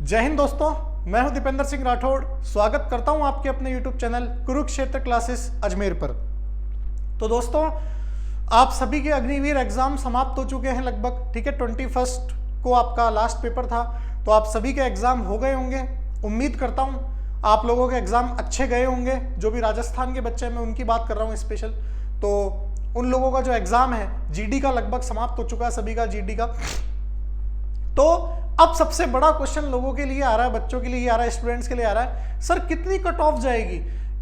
जय हिंद दोस्तों, मैं हूं दीपेंद्र सिंह राठौड़। स्वागत करता हूं आपके अपने YouTube channel Kurukshetra classes Ajmer पर। तो दोस्तों, आप सभी के अग्निवीर एग्जाम समाप्त हो चुके हैं लगभग, ठीक है। 21 को आपका लास्ट पेपर था, तो आप सभी के एग्जाम हो गए होंगे। उम्मीद करता हूं आप लोगों के एग्जाम अच्छे गए होंगे। जो भी राजस्थान के बच्चे हैं, मैं उनकी बात कर रहा हूँ स्पेशल। तो उन लोगों का जो एग्जाम है जीडी का लगभग समाप्त हो चुका है, सभी का जीडी का। तो अब सबसे बड़ा क्वेश्चन लोगों के लिए आ रहा है, बच्चों के लिए आ रहा है, स्टूडेंट्स के लिए आ रहा है, सर कितनी कट ऑफ जाएगी,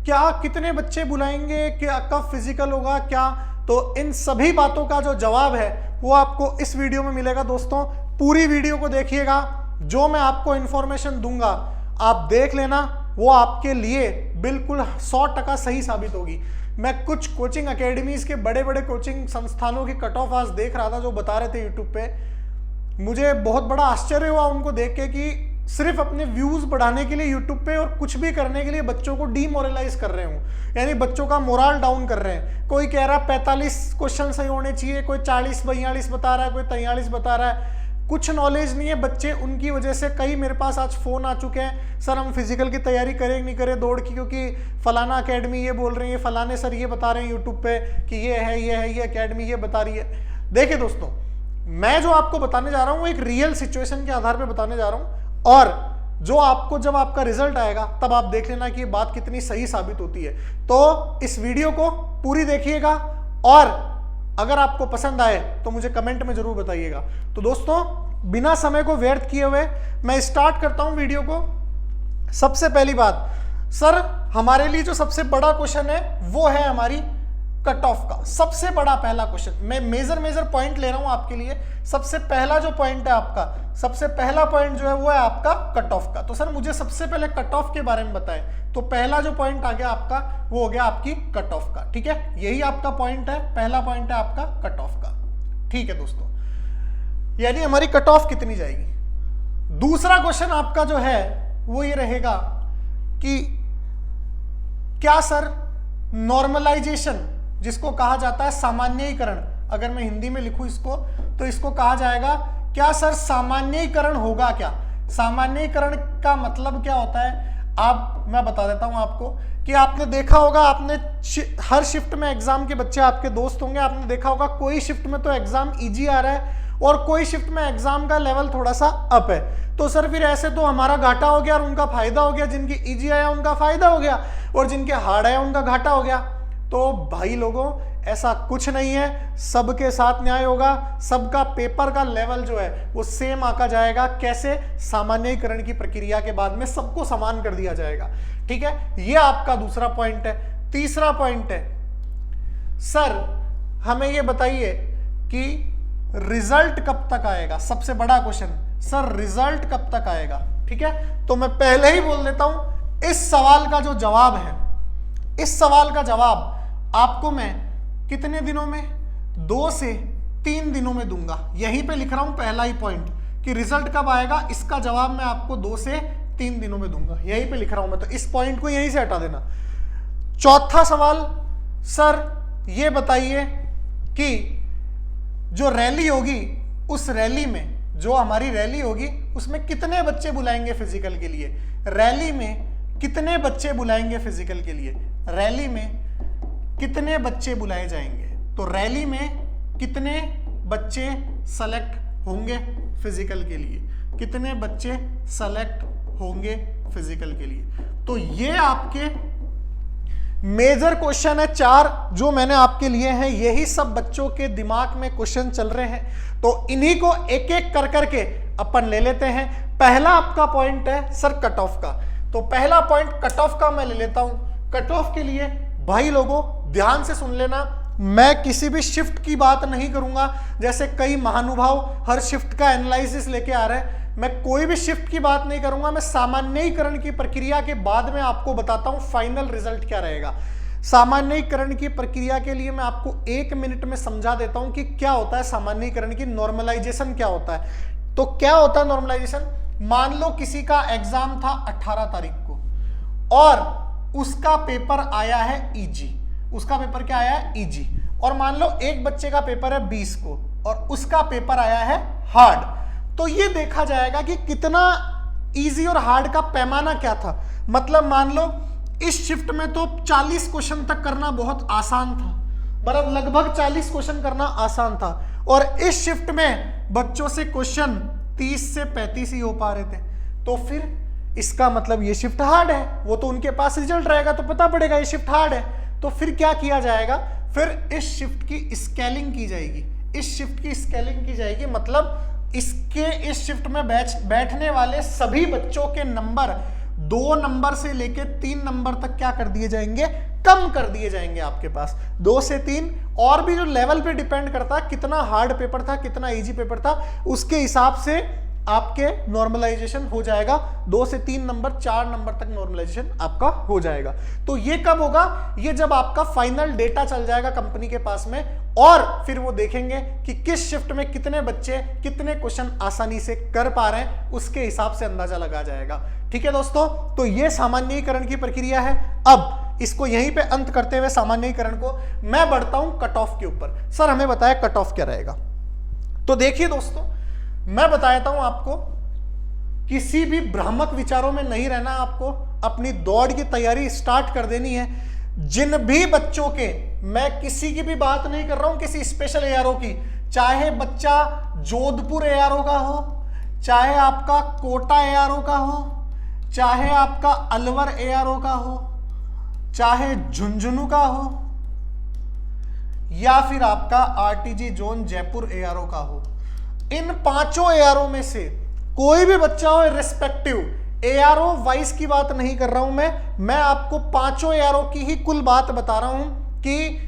क्या कितने बच्चे बुलाएंगे, क्या कब फिजिकल होगा, क्या। तो इन सभी बातों का जो जवाब है वो आपको इस वीडियो में मिलेगा। दोस्तों पूरी वीडियो को देखिएगा, जो मैं आपको इंफॉर्मेशन दूंगा आप देख लेना, वो आपके लिए बिल्कुल 100% सही साबित होगी। मैं कुछ कोचिंग अकेडमीज के बड़े बड़े कोचिंग संस्थानों की कट ऑफ आज देख रहा था, जो बता रहे थे यूट्यूब पे। मुझे बहुत बड़ा आश्चर्य हुआ उनको देख के कि सिर्फ अपने व्यूज बढ़ाने के लिए यूट्यूब पे और कुछ भी करने के लिए बच्चों को डीमोरलाइज कर रहे हूँ, यानी बच्चों का मोरल डाउन कर रहे हैं। कोई कह रहा है 45 क्वेश्चन सही होने चाहिए, कोई 40-42 बता रहा है, कोई 43 बता रहा है। कुछ नॉलेज नहीं है बच्चे, उनकी वजह से कई मेरे पास आज फोन आ चुके हैं, सर हम फिजिकल की तैयारी करें नहीं करें दौड़ की, क्योंकि फलाना अकेडमी ये बोल रही है, फलाने सर ये बता रहे हैं यूट्यूब पे कि ये अकेडमी ये बता रही है। देखिए दोस्तों, मैं जो आपको बताने जा रहा हूं वो एक रियल सिचुएशन के आधार पे बताने जा रहा हूं, और जो आपको जब आपका रिजल्ट आएगा तब आप देख लेना कि ये बात कितनी सही साबित होती है। तो इस वीडियो को पूरी देखिएगा, और अगर आपको पसंद आए तो मुझे कमेंट में जरूर बताइएगा। तो दोस्तों बिना समय को व्यर्थ किए हुए मैं स्टार्ट करता हूं वीडियो को। सबसे पहली बात, सर हमारे लिए जो सबसे बड़ा क्वेश्चन है वो है हमारी कट ऑफ का। सबसे बड़ा पहला क्वेश्चन, मैं मेजर पॉइंट ले रहा हूं आपके लिए। सबसे पहला जो पॉइंट है आपका, सबसे पहला पॉइंट जो है वो है आपका कट ऑफ का। तो सर मुझे सबसे पहले कट ऑफ के बारे में बताएं। तो पहला जो पॉइंट आ गया आपका वो हो गया आपकी कट ऑफ का, ठीक है। यही आपका पॉइंट है, पहला पॉइंट है आपका कट ऑफ का, ठीक है दोस्तों। यानी हमारी कट ऑफ कितनी जाएगी। दूसरा क्वेश्चन आपका जो है वो ये रहेगा कि क्या सर नॉर्मलाइजेशन, जिसको कहा जाता है सामान्यीकरण, अगर मैं हिंदी में लिखूं इसको तो इसको कहा जाएगा क्या सर सामान्यीकरण होगा क्या। सामान्यीकरण का मतलब क्या होता है, मैं बता देता हूं आपको कि आपने देखा होगा, आपने हर शिफ्ट में एग्जाम के बच्चे आपके दोस्त होंगे, आपने देखा होगा कोई शिफ्ट में तो एग्जाम इजी आ रहा है और कोई शिफ्ट में एग्जाम का लेवल थोड़ा सा अप है। तो सर फिर ऐसे तो हमारा घाटा हो गया और उनका फायदा हो गया, जिनकी इजी आया उनका फायदा हो गया और जिनके हार्ड आया उनका घाटा हो गया। तो भाई लोगों ऐसा कुछ नहीं है, सबके साथ न्याय होगा, सबका पेपर का लेवल जो है वो सेम आका जाएगा। कैसे, सामान्यीकरण की प्रक्रिया के बाद में सबको समान कर दिया जाएगा, ठीक है। ये आपका दूसरा पॉइंट है। तीसरा पॉइंट है, सर हमें ये बताइए कि रिजल्ट कब तक आएगा। सबसे बड़ा क्वेश्चन, सर रिजल्ट कब तक आएगा, ठीक है। तो मैं पहले ही बोल देता हूं, इस सवाल का जो जवाब है, इस सवाल का जवाब आपको मैं कितने दिनों में, 2 से 3 दिनों में दूंगा। यहीं पे लिख रहा हूं पहला ही पॉइंट कि रिजल्ट कब आएगा, इसका जवाब मैं आपको 2 से 3 दिनों में दूंगा। यहीं पे लिख रहा हूं मैं, तो इस पॉइंट को यहीं से हटा देना। चौथा सवाल, सर ये बताइए कि जो रैली होगी, उस रैली में, जो हमारी रैली होगी उसमें कितने बच्चे बुलाएंगे फिजिकल के लिए। रैली में कितने बच्चे बुलाएंगे फिजिकल के लिए, रैली में कितने बच्चे बुलाए जाएंगे। तो रैली में कितने बच्चे सेलेक्ट होंगे फिजिकल के लिए, कितने बच्चे सेलेक्ट होंगे फिजिकल के लिए। तो ये आपके मेजर क्वेश्चन है 4 जो मैंने आपके लिए हैं। यही सब बच्चों के दिमाग में क्वेश्चन चल रहे हैं, तो इन्हीं को एक एक कर करके अपन ले लेते हैं। पहला आपका पॉइंट है सर कट ऑफ का। तो पहला पॉइंट कट ऑफ का मैं ले लेता हूं। कट ऑफ के लिए भाई लोगों ध्यान से सुन लेना, मैं किसी भी शिफ्ट की बात नहीं करूंगा, जैसे कई महानुभाव हर शिफ्ट का एनालिसिस लेके आ रहे हैं। मैं कोई भी शिफ्ट की बात नहीं करूंगा, मैं सामान्यीकरण की प्रक्रिया के बाद में आपको बताता हूं फाइनल रिजल्ट क्या रहेगा। सामान्यीकरण की प्रक्रिया के लिए मैं आपको 1 मिनट में समझा देता हूं कि क्या होता है सामान्यीकरण की, नॉर्मलाइजेशन क्या होता है। तो क्या होता है नॉर्मलाइजेशन, मान लो किसी का एग्जाम था 18 तारीख को और उसका पेपर आया है इजी, उसका पेपर क्या आया है इजी, और मान लो एक बच्चे का पेपर है 20 को और उसका पेपर आया है हार्ड। तो ये देखा जाएगा कि कितना इजी और हार्ड का पैमाना क्या था। मतलब मान लो इस शिफ्ट में तो 40 क्वेश्चन तक करना बहुत आसान था, मतलब लगभग 40 क्वेश्चन करना आसान था, और इस शिफ्ट में बच्चों से क्वेश्चन 30 से 35 ही हो पा रहे थे। तो फिर इसका मतलब ये शिफ्ट हार्ड है। वो तो उनके पास रिजल्ट रहेगा तो पता पड़ेगा ये शिफ्ट हार्ड है। तो फिर क्या किया जाएगा, फिर इस शिफ्ट की स्केलिंग की जाएगी। इस शिफ्ट की स्केलिंग की जाएगी मतलब इस शिफ्ट में बैठने वाले सभी बच्चों के नंबर 2 नंबर से लेके 3 नंबर तक क्या कर दिए जाएंगे, कम कर दिए जाएंगे आपके पास 2 से 3। और भी जो लेवल पे डिपेंड करता कितना हार्ड पेपर था, कितना इजी पेपर था, उसके हिसाब से आपके नॉर्मलाइजेशन हो जाएगा। 2 से 3 नंबर 4 नंबर तक नॉर्मलाइजेशन आपका हो जाएगा। तो ये कब होगा, ये जब आपका फाइनल डेटा चल जाएगा कंपनी के पास में, और फिर वो देखेंगे कि किस शिफ्ट में कितने बच्चे कितने क्वेश्चन आसानी से कर पा रहे हैं, उसके हिसाब से अंदाजा लगा जाएगा। ठीक है दोस्तों, तो ये सामान्यीकरण की प्रक्रिया है। अब इसको यहीं पे अंत करते हुए सामान्यीकरण को मैं बढ़ता हूं कट ऑफ के ऊपर। सर हमें बताया कट ऑफ क्या रहेगा। तो देखिए दोस्तों, मैं बताता हूं आपको, किसी भी भ्रामक विचारों में नहीं रहना, आपको अपनी दौड़ की तैयारी स्टार्ट कर देनी है। जिन भी बच्चों के, मैं किसी की भी बात नहीं कर रहा हूं किसी स्पेशल एआरओ की, चाहे बच्चा जोधपुर एआरओ का हो, चाहे आपका कोटा एआरओ का हो, चाहे आपका अलवर एआरओ का हो, चाहे झुंझुनू का हो, या फिर आपका आरटीजी जोन जयपुर एआरओ का हो, इन 5 एआरओ में से कोई भी बच्चा हो, रिस्पेक्टिव एआरओ वाइज की बात नहीं कर रहा हूं मैं आपको 5 एआरओ की ही कुल बात बता रहा हूं कि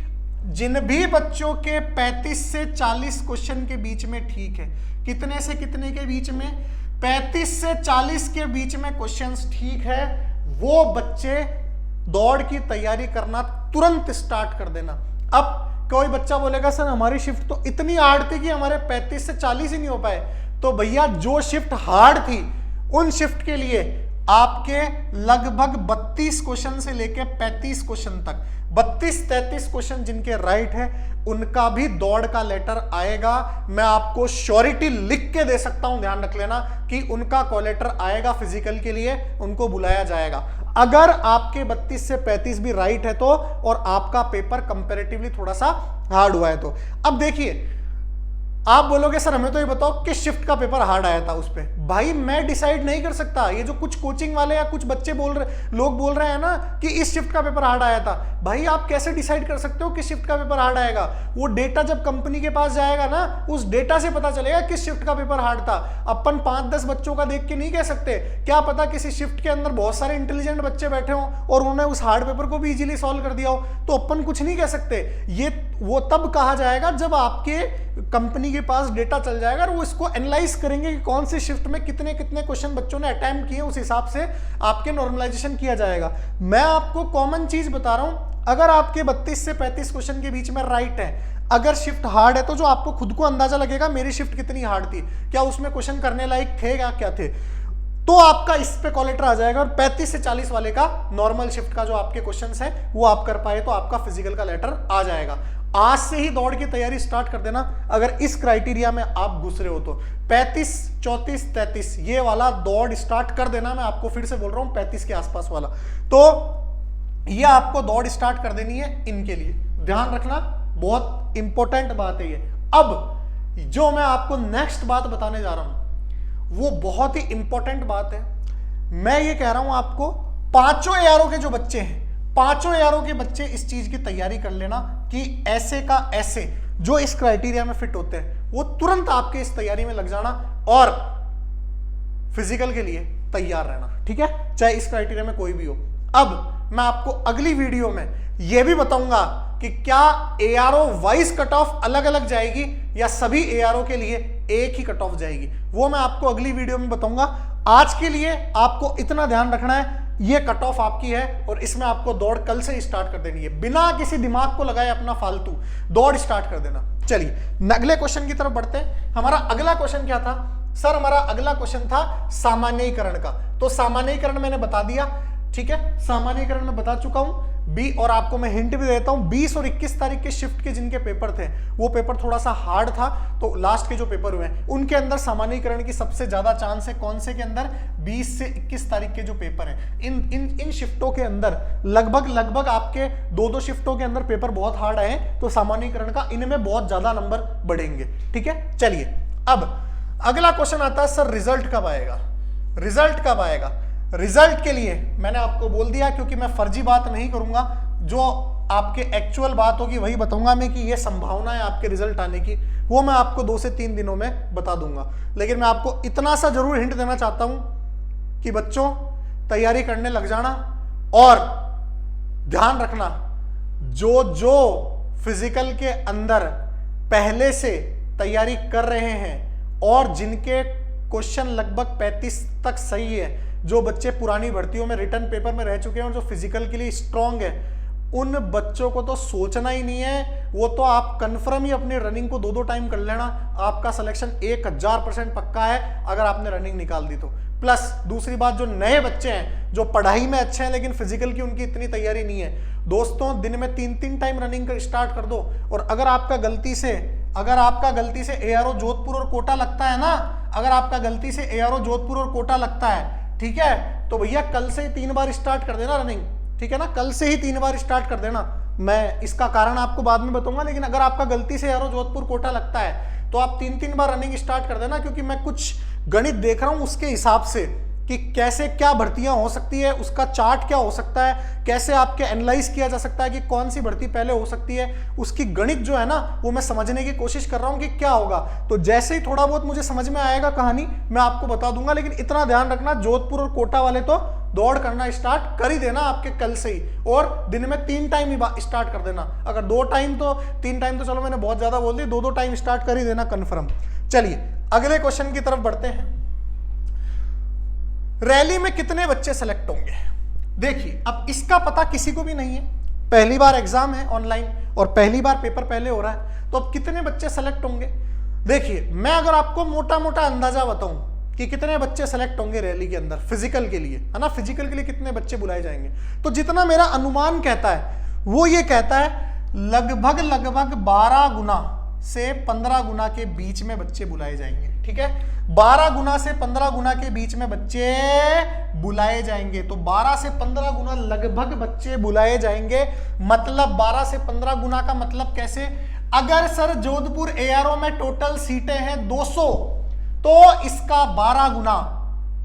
जिन भी बच्चों के 35 से 40 क्वेश्चन के बीच में, ठीक है, कितने से कितने के बीच में, 35 से 40 के बीच में क्वेश्चंस ठीक है, वो बच्चे दौड़ की तैयारी करना तुरंत स्टार्ट कर देना। अब कोई बच्चा बोलेगा सर हमारी शिफ्ट तो इतनी हार्ड थी कि हमारे 35 से 40 ही नहीं हो पाए। तो भैया जो शिफ्ट हार्ड थी उन शिफ्ट के लिए आपके लगभग 32 क्वेश्चन से लेके 35 क्वेश्चन तक, 32-33 क्वेश्चन जिनके राइट है उनका भी दौड़ का लेटर आएगा। मैं आपको श्योरिटी लिख के दे सकता हूं, ध्यान रख लेना कि उनका कॉल लेटर आएगा फिजिकल के लिए, उनको बुलाया जाएगा। अगर आपके 32 से 35 भी राइट है तो, और आपका पेपर कंपैरेटिवली थोड़ा सा हार्ड हुआ है तो। अब देखिए, आप बोलोगे सर हमें तो ये बताओ किस शिफ्ट का पेपर हार्ड आया था उस पे। भाई मैं डिसाइड नहीं कर सकता। ये जो कुछ कोचिंग वाले या कुछ बच्चे लोग बोल रहे हैं ना कि इस शिफ्ट का पेपर हार्ड आया था, भाई आप कैसे डिसाइड कर सकते हो किस शिफ्ट का पेपर हार्ड आएगा। वो डेटा जब कंपनी के पास जाएगा ना, उस डेटा से पता चलेगा किस शिफ्ट का पेपर हार्ड था। अपन 5-10 बच्चों का देख के नहीं कह सकते। क्या पता किसी शिफ्ट के अंदर बहुत सारे इंटेलिजेंट बच्चे बैठे हों और उन्होंने उस हार्ड पेपर को भी इजीली सॉल्व कर दिया हो, तो अपन कुछ नहीं कह सकते। ये वो तब कहा जाएगा जब आपके कंपनी के पास डेटा चल जाएगा और वो इसको एनालाइज करेंगे कि कौन सी शिफ्ट में कितने कितने क्वेश्चन बच्चों ने अटेम्प्ट किए, उस हिसाब से आपके नॉर्मलाइजेशन किया जाएगा। मैं आपको कॉमन चीज बता रहा हूं, अगर आपके 32 से 35 क्वेश्चन के बीच में राइट है, अगर शिफ्ट हार्ड है तो जो आपको खुद को अंदाजा लगेगा मेरी शिफ्ट कितनी हार्ड थी, क्या उसमें क्वेश्चन करने लायक थे या क्या थे, तो आपका इस पे कॉल लेटर आ जाएगा। और 35 से 40 वाले का नॉर्मल शिफ्ट का जो आपके क्वेश्चंस है वो आप कर पाए तो आपका फिजिकल का लेटर आ जाएगा। आज से ही दौड़ की तैयारी स्टार्ट कर देना अगर इस क्राइटेरिया में आप घुस रहे हो तो। 35, 34, 33 ये वाला दौड़ स्टार्ट कर देना। मैं आपको फिर से बोल रहा हूं 35 के आसपास वाला, तो ये आपको दौड़ स्टार्ट कर देनी है। इनके लिए ध्यान रखना, बहुत इंपॉर्टेंट बात है ये। अब जो मैं आपको नेक्स्ट बात बताने जा रहा हूं वो बहुत ही इंपॉर्टेंट बात है। मैं ये कह रहा हूं आपको, 5 एआरओ के जो बच्चे हैं, 5 एआरओ के बच्चे इस चीज की तैयारी कर लेना कि ऐसे का ऐसे जो इस क्राइटेरिया में फिट होते हैं वो तुरंत आपके इस तैयारी में लग जाना और फिजिकल के लिए तैयार रहना, ठीक है, चाहे इस क्राइटेरिया में कोई भी हो। अब मैं आपको अगली वीडियो में यह भी बताऊंगा कि क्या एआरओ वाइज कट ऑफ अलग अलग जाएगी या सभी एआरओ के लिए एक ही कट ऑफ जाएगी, वो मैं आपको अगली वीडियो में बताऊंगा। आज के लिए आपको इतना ध्यान रखना है, ये कट ऑफ आपकी है और इसमें आपको दौड़ कल से स्टार्ट कर देनी है, बिना किसी दिमाग को लगाए अपना फालतू दौड़ स्टार्ट कर देना। चलिए अगले क्वेश्चन की तरफ बढ़ते हैं। हमारा अगला क्वेश्चन क्या था सर? हमारा अगला क्वेश्चन था सामान्यीकरण का। तो सामान्यीकरण मैंने बता दिया, ठीक है, सामान्यीकरण में बता चुका हूं। और आपको मैं हिंट भी देता हूं, 20 और 21 तारीख के शिफ्ट के जिनके पेपर थे वो पेपर थोड़ा सा हार्ड था, तो लास्ट के जो पेपर हुए हैं उनके अंदर सामान्यीकरण की सबसे ज्यादा चांस है। कौन से के अंदर? 20 से 21 तारीख के जो पेपर है, इन शिफ्टों के अंदर लगभग आपके 2-2 शिफ्टों के अंदर पेपर बहुत हार्ड आए, तो सामान्यीकरण का इनमें बहुत ज्यादा नंबर बढ़ेंगे। ठीक है, चलिए अब अगला क्वेश्चन आता है, सर रिजल्ट कब आएगा? रिजल्ट कब आएगा? रिजल्ट के लिए मैंने आपको बोल दिया, क्योंकि मैं फर्जी बात नहीं करूंगा, जो आपके एक्चुअल बात होगी वही बताऊंगा मैं, कि ये संभावना है आपके रिजल्ट आने की, वो मैं आपको 2 से 3 दिनों में बता दूंगा। लेकिन मैं आपको इतना सा जरूर हिंट देना चाहता हूं कि बच्चों तैयारी करने लग जाना, और ध्यान रखना जो फिजिकल के अंदर पहले से तैयारी कर रहे हैं और जिनके क्वेश्चन लगभग 35 तक सही है, जो बच्चे पुरानी भर्तियों में रिटर्न पेपर में रह चुके हैं और जो फिजिकल के लिए स्ट्रांग है, उन बच्चों को तो सोचना ही नहीं है, वो तो आप कंफर्म ही अपनी रनिंग को 2-2 टाइम कर लेना, आपका सिलेक्शन 1000% पक्का है अगर आपने रनिंग निकाल दी तो। प्लस दूसरी बात, जो नए बच्चे हैं जो पढ़ाई में अच्छे हैं लेकिन फिजिकल की उनकी इतनी तैयारी नहीं है, दोस्तों दिन में 3-3 टाइम रनिंग स्टार्ट कर दो। और अगर आपका गलती से एआरओ जोधपुर और कोटा लगता है ना, अगर आपका गलती से एआरओ जोधपुर और कोटा लगता है, ठीक है, तो भैया कल से ही 3 बार स्टार्ट कर देना रनिंग, ठीक है ना, कल से ही 3 बार स्टार्ट कर देना। मैं इसका कारण आपको बाद में बताऊंगा, लेकिन अगर आपका गलती से एआरओ जोधपुर कोटा लगता है तो आप 3-3 बार रनिंग स्टार्ट कर देना, क्योंकि मैं कुछ गणित देख रहा हूं उसके हिसाब से कि कैसे क्या भर्तियां हो सकती है, उसका चार्ट क्या हो सकता है, कैसे आपके एनालाइज किया जा सकता है कि कौन सी भर्ती पहले हो सकती है, उसकी गणित जो है ना वो मैं समझने की कोशिश कर रहा हूं कि क्या होगा। तो जैसे ही थोड़ा बहुत मुझे समझ में आएगा कहानी, मैं आपको बता दूंगा। लेकिन इतना ध्यान रखना, जोधपुर और कोटा वाले तो दौड़ करना स्टार्ट कर ही देना आपके कल से ही, और दिन में 3 टाइम ही स्टार्ट कर देना। अगर 2 टाइम तो 3 टाइम तो चलो मैंने बहुत ज्यादा बोल दी, 2-2 टाइम स्टार्ट कर ही देना कन्फर्म। चलिए अगले क्वेश्चन की तरफ बढ़ते हैं। रैली में कितने बच्चे सेलेक्ट होंगे? देखिए, अब इसका पता किसी को भी नहीं है, पहली बार एग्जाम है ऑनलाइन और पहली बार पेपर पहले हो रहा है, तो अब कितने बच्चे सेलेक्ट होंगे? देखिए, मैं अगर आपको मोटा मोटा अंदाजा बताऊं कि कितने बच्चे सेलेक्ट होंगे रैली के अंदर फिजिकल के लिए, है ना, फिजिकल के लिए कितने बच्चे बुलाए जाएंगे, तो जितना मेरा अनुमान कहता है वो ये कहता है लगभग 12 गुना से 15 गुना के बीच में बच्चे बुलाए जाएंगे। ठीक है, 12 गुना से 15 गुना के बीच में बच्चे बुलाए जाएंगे। तो 12 से 15 गुना लगभग बच्चे बुलाए जाएंगे। मतलब 12 से 15 गुना का मतलब कैसे? अगर सर जोधपुर एआरओ में टोटल सीटें हैं 200, तो इसका 12 गुना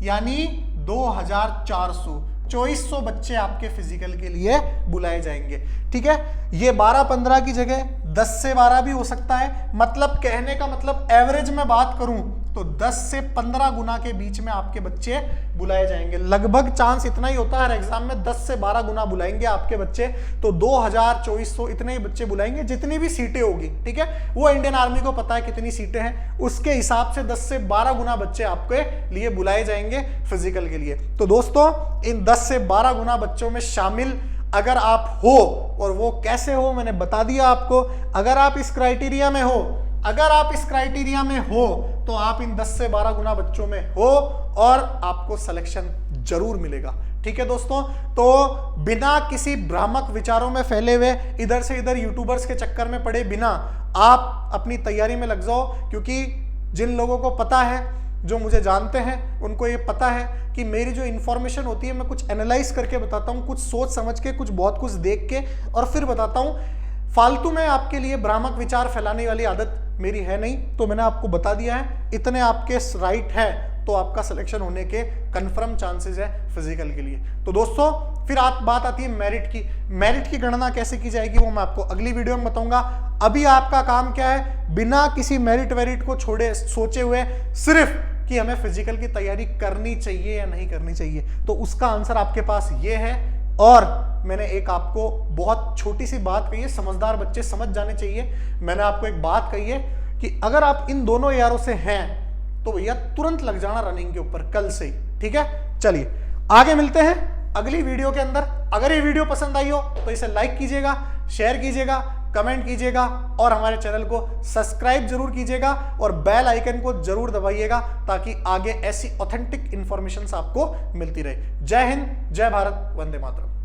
यानी 2400, 2400 बच्चे आपके फिजिकल के लिए बुलाए जाएंगे। ठीक है, ये 12-15 की जगह 10 से 12 भी हो सकता है। मतलब कहने का मतलब एवरेज में बात करूं तो 10 से 15 गुना के बीच में आपके बच्चे बुलाए जाएंगे। लगभग चांस इतना ही होता है हर एग्जाम में, 10 से 12 गुना बुलाएंगे आपके बच्चे। तो 2400 इतने ही बच्चे बुलाएंगे जितनी भी सीटें होगी। ठीक है, वो इंडियन आर्मी को पता है कितनी सीटें हैं, उसके हिसाब से 10 से 12 गुना बच्चे आपके लिए बुलाए जाएंगे फिजिकल के लिए। तो दोस्तों, इन 10 से 12 गुना बच्चों में शामिल अगर आप हो, और वो कैसे हो मैंने बता दिया आपको। अगर आप इस क्राइटेरिया में हो, तो आप इन 10 से 12 गुना बच्चों में हो और आपको सिलेक्शन जरूर मिलेगा। ठीक है दोस्तों, तो बिना किसी भ्रामक विचारों में फैले हुए, इधर से इधर यूट्यूबर्स के चक्कर में पड़े बिना, आप अपनी तैयारी में लग जाओ। क्योंकि जिन लोगों को पता है, जो मुझे जानते हैं, उनको ये पता है कि मेरी जो इन्फॉर्मेशन होती है मैं कुछ एनालाइज करके बताता हूँ, कुछ सोच समझ के, कुछ बहुत कुछ देख के और फिर बताता हूँ। फालतू में आपके लिए भ्रामक विचार फैलाने वाली आदत मेरी है नहीं। तो मैंने आपको बता दिया है, इतने आपके राइट है तो आपका सिलेक्शन होने के कंफर्म चांसेस है फिजिकल के लिए। तो दोस्तों, फिर बात आती है मेरिट की। मेरिट की गणना कैसे की जाएगी वो मैं आपको अगली वीडियो में बताऊंगा। अभी आपका काम क्या है, बिना किसी मेरिट वेरिट को छोड़े सोचे हुए सिर्फ कि हमें फिजिकल की तैयारी करनी चाहिए या नहीं करनी चाहिए, तो उसका आंसर आपके पास ये है। और मैंने एक आपको बहुत छोटी सी बात कही है, समझदार बच्चे समझ जाने चाहिए। मैंने आपको एक बात कही है कि अगर आप इन दोनों यारों से हैं तो भैया तुरंत लग जाना रनिंग के ऊपर कल से ही। ठीक है, चलिए आगे मिलते हैं अगली वीडियो के अंदर। अगर ये वीडियो पसंद आई हो तो इसे लाइक कीजिएगा, शेयर कीजिएगा, कमेंट कीजिएगा और हमारे चैनल को सब्सक्राइब जरूर कीजिएगा और बेल आइकन को जरूर दबाइएगा, ताकि आगे ऐसी ऑथेंटिक इंफॉर्मेशन आपको मिलती रहे। जय हिंद, जय भारत, वंदे मातरम।